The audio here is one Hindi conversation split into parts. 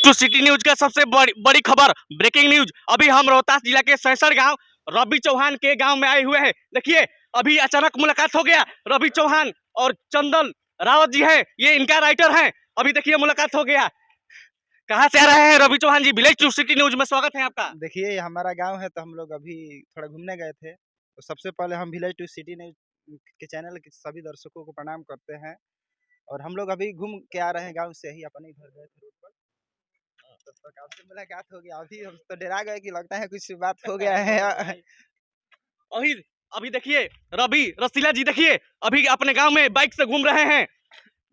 टू सिटी न्यूज का सबसे बड़ी खबर, ब्रेकिंग न्यूज। अभी हम रोहतास जिला के सैसर गांव रवि चौहान के गांव में आए हुए हैं। देखिए अभी अचानक मुलाकात हो गया। रवि चौहान और चंदन रावत जी हैं, ये इनका राइटर हैं। अभी देखिए मुलाकात हो गया। कहाँ से आ रहे हैं रवि चौहान जी? विलेज टू सिटी न्यूज में स्वागत है आपका। देखिए ये हमारा गांव है, तो हम लोग अभी थोड़ा घूमने गए थे। तो सबसे पहले हम विलेज टू सिटी न्यूज के चैनल के सभी दर्शकों को प्रणाम करते हैं। और हम लोग अभी घूम के आ रहे हैं गांव से ही, अपने घर गए थे रोड पर। तो आपसे मुलाकात हो गया। अभी हम तो डरा गए कि लगता है कुछ बात हो गया है। अभी अभी देखिए रवि रसीला जी, देखिए अभी अपने गांव में बाइक से घूम रहे हैं।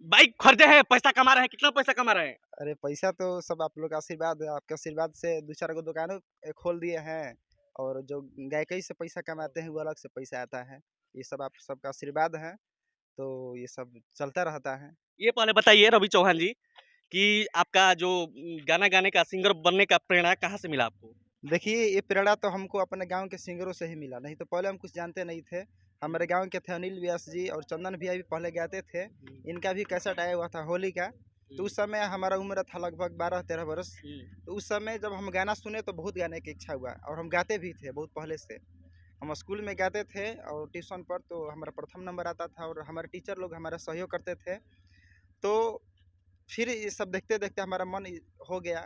बाइक खरीदे हैं, पैसा कमा रहे हैं। कितना पैसा कमा रहे हैं? अरे पैसा तो सब आप लोग का आशीर्वाद है। आपके आशीर्वाद से 2-4 गो दुकानों खोल दिए हैं। और जो गायकी से पैसा कमाते हैं वो अलग से पैसा आता है। ये सब आप सबका आशीर्वाद है, तो ये सब चलता रहता है। ये पहले बताइए रवि चौहान जी कि आपका जो गाना गाने का, सिंगर बनने का प्रेरणा कहाँ से मिला आपको? देखिए ये प्रेरणा तो हमको अपने गांव के सिंगरों से ही मिला, नहीं तो पहले हम कुछ जानते नहीं थे। हमारे गांव के थे अनिल व्यास जी और चंदन भैया भी पहले गाते थे। इनका भी कैसेट आया हुआ था होली का। तो उस समय हमारा उम्र था लगभग 12-13 वर्ष। तो उस समय जब हम गाना सुने तो बहुत गाने की इच्छा हुआ, और हम गाते भी थे बहुत पहले से। हम स्कूल में गाते थे और ट्यूशन पर तो हमारा प्रथम नंबर आता था, और हमारे टीचर लोग हमारा सहयोग करते थे। तो फिर ये सब देखते देखते हमारा मन हो गया।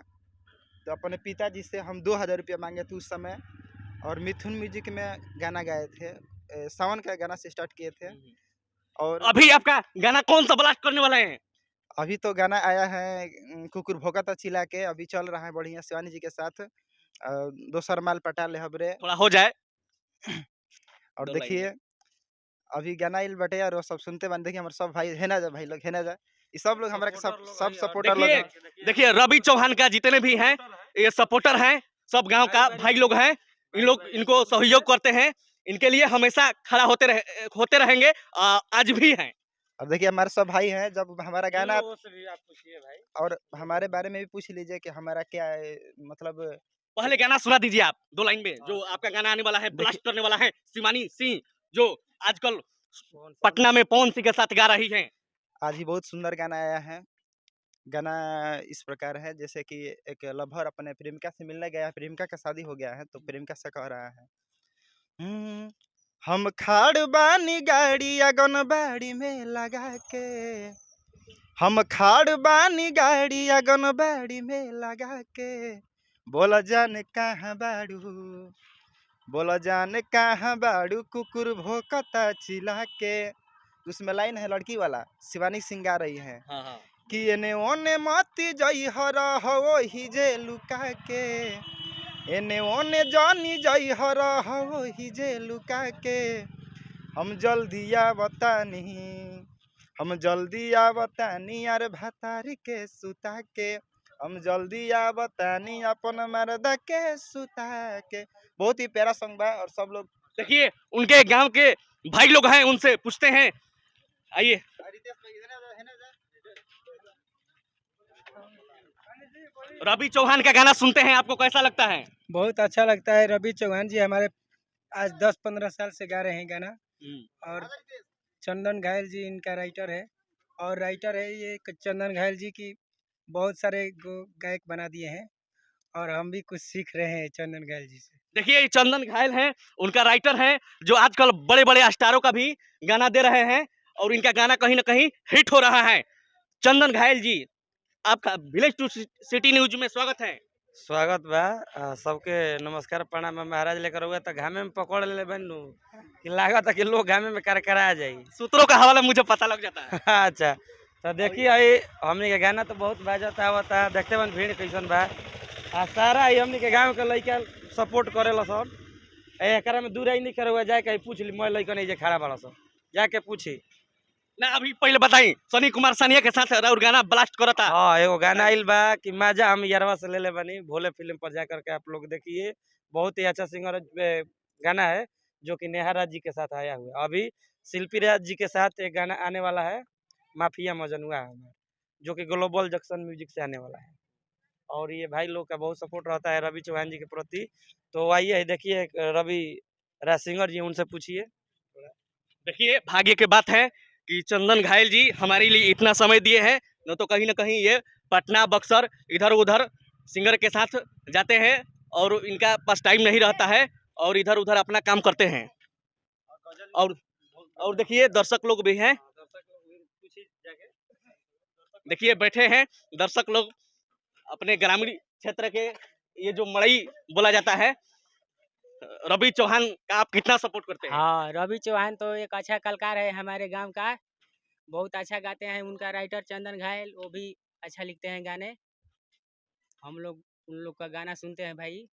तो अपने पिताजी से हम 2000 रुपया मांगे थे उस समय, और मिथुन म्यूजिक में गाना गाए थे। सावन का गाना से स्टार्ट किए थे। और अभी आपका गाना कौन सा ब्लास्ट करने वाले हैं? अभी तो गाना आया है कुकुर भोंकता चिल्ला के, अभी चल रहा है बढ़िया शिवानी जी के साथ। दोसर माल पटा ले हबरे। थोड़ा हो जाए और दो लाइन में। देखिए अभी गाना इल बटे, और वो सब सुनते बन। देखिए हमारे सब भाई है ना, भाई लोग है ना, ये सब लोग हमारे सब सपोर्टर लोग देखिए हैं। देखिए रवि चौहान का जितने भी हैं ये सपोर्टर हैं, सब गांव का भाई लोग हैं। इन लोग इनको सहयोग करते हैं, इनके लिए हमेशा खड़ा होते रहेंगे। आज भी हैं। और देखिए हमारे सब भाई हैं। जब हमारा गाना, से भी आप पूछिए भाई। और हमारे बारे में भी पूछ लीजिए कि हमारा क्या है, मतलब पहले गाना सुना दीजिए आप 2 लाइन में, जो आपका गाना आने वाला है, देखिए ब्लास्ट करने वाला है। शिवानी सिंह जो आजकल पटना में पवन सिंह के साथ गा रही हैं। आज ही बहुत सुंदर गाना आया है। गाना इस प्रकार है जैसे कि एक लवर अपने प्रेमिका से मिलने गया है, प्रेमिका का शादी हो गया है, तो प्रेमिका से कह रहा है, "हम्म, हम खाड़ बानी गाड़ी अगन बाड़ी में लगा के, हम खाड़ बानी गाड़ी अगन बाड़ी में लगा के, बोला जाने कहाँ बाड़ू, बोला जाने कहाँ बाड़ू, कुकुर भोंकता चिल्ला के।" उसमें लाइन है लड़की वाला, शिवानी सिंह गा रही है हाँ हाँ। कि एने ओने मती जई हर हो ही जे लुका के, एने ओने जानी जई हर हो ही जे लुका के, हम जल्दी आवतानी, हम जल्दी आवतानी यार भातारी के सुता के, हम जल्दी आवतानी अपन मर्दा के सुता के। बहुत ही प्यारा सॉन्ग बा, और सब लोग देखिए उनके गांव के भाई लोग हैं, उनसे पूछते हैं। आइए। रवि चौहान का गाना सुनते हैं, आपको कैसा लगता है? बहुत अच्छा लगता है। रवि चौहान जी हमारे आज 10-15 साल से गा रहे हैं गाना। और चंदन घायल जी इनका राइटर है, और राइटर है ये चंदन घायल जी की बहुत सारे गायक बना दिए हैं, और हम भी कुछ सीख रहे हैं चंदन घायल जी से। देखिए ये चंदन घायल हैं, उनका राइटर है, जो आजकल बड़े बड़े स्टारों का भी गाना दे रहे हैं, और इनका गाना कहीं ना कहीं हिट हो रहा है। चंदन घायल जी, आपका विलेज टू सिटी न्यूज में स्वागत है। स्वागत बा। सबके नमस्कार प्रणाम। मैं महाराज लेकर हुआ तो घामे में पकड़ ले बनू कि लागत कि लोग घामे में करकरा जाई। सूत्रों का हवाला मुझे पता लग जाता है। अच्छा, तो देखिए अभी हमने के गाना तो बहुत बाजता आवता, देखते बन भीड़ कैसन बा। सारा ही हमने के गाँव के लड़का सपोर्ट करेला सब। एकरा में दूर ही नहीं करे हुआ, जाके पूछ ली। मैं लड़का नहीं जे खड़ा बड़ा सब, जाके पूछी ना अभी पहले बताई, सनी कुमार सानिया के साथ और गाना ब्लास्ट करा था। हाँ एगो गाना आइल बा कि मजा हम यारवा से ले ले बनी भोले फिल्म पर जा करके आप लोग देखिए। बहुत ही अच्छा सिंगर गाना है, जो कि नेहा राज जी के साथ आया हुआ है। अभी शिल्पी राज जी के साथ एक गाना आने वाला है, माफिया मजनुआ है, जो कि ग्लोबल जंक्शन म्यूजिक से आने वाला है। और ये भाई लोग का बहुत सपोर्ट रहता है रवि चौहान जी के प्रति। तो आइए देखिए रवि राज सिंगर जी, उनसे पूछिए। देखिए भाग्य की बात है कि चंदन घायल जी हमारे लिए इतना समय दिए हैं, न तो कहीं ना कहीं ये पटना बक्सर इधर उधर सिंगर के साथ जाते हैं और इनका पास टाइम नहीं रहता है और इधर उधर अपना काम करते हैं। और देखिए दर्शक लोग भी हैं, देखिए बैठे हैं दर्शक लोग अपने ग्रामीण क्षेत्र के। ये जो मड़ई बोला जाता है, रवि चौहान का आप कितना सपोर्ट करते हैं? हाँ, रवि चौहान तो एक अच्छा कलाकार है हमारे गांव का, बहुत अच्छा गाते हैं। उनका राइटर चंदन घायल, वो भी अच्छा लिखते हैं गाने। हम लोग उन लोग का गाना सुनते हैं भाई।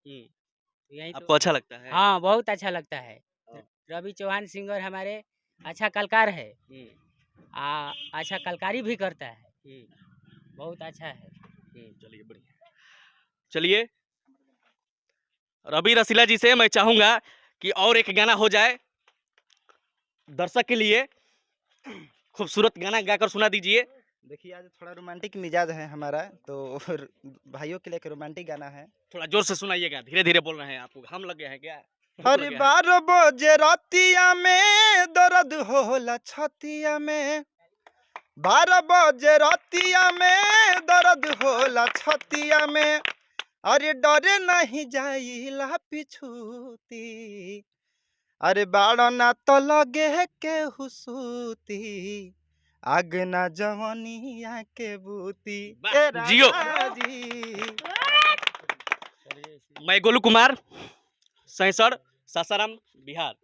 यही तो आपको अच्छा लगता है? हाँ, बहुत अच्छा लगता है। हाँ। रवि चौहान सिंगर हमारे अच्छा कलाकार है, अच्छा कलाकारी भी करता है, बहुत अच्छा है। चलिए बढ़िया। चलिए रवि रसीला जी से मैं चाहूंगा कि और एक गाना हो जाए दर्शक के लिए, खूबसूरत गाना गाकर सुना दीजिए। देखिए आज थोड़ा रोमांटिक मिजाज है हमारा, तो भाइयों के लिए एक रोमांटिक गाना है। थोड़ा जोर से सुनाइएगा, धीरे धीरे बोल रहे हैं, आपको हम लगे हैं क्या? हर 12 बजे रातिया में दर्द होला छतिया में, 12 बजे रातिया में दर्द होला छतिया में, अरे डरे नहीं जाइला पिछूती, अरे बाड़ा ना तो लगे के हुसूती, आग ना जवनिया के बूती। ए जियो। राजा जी। मैं गोलू कुमार, सैसड़, सासाराम, बिहार।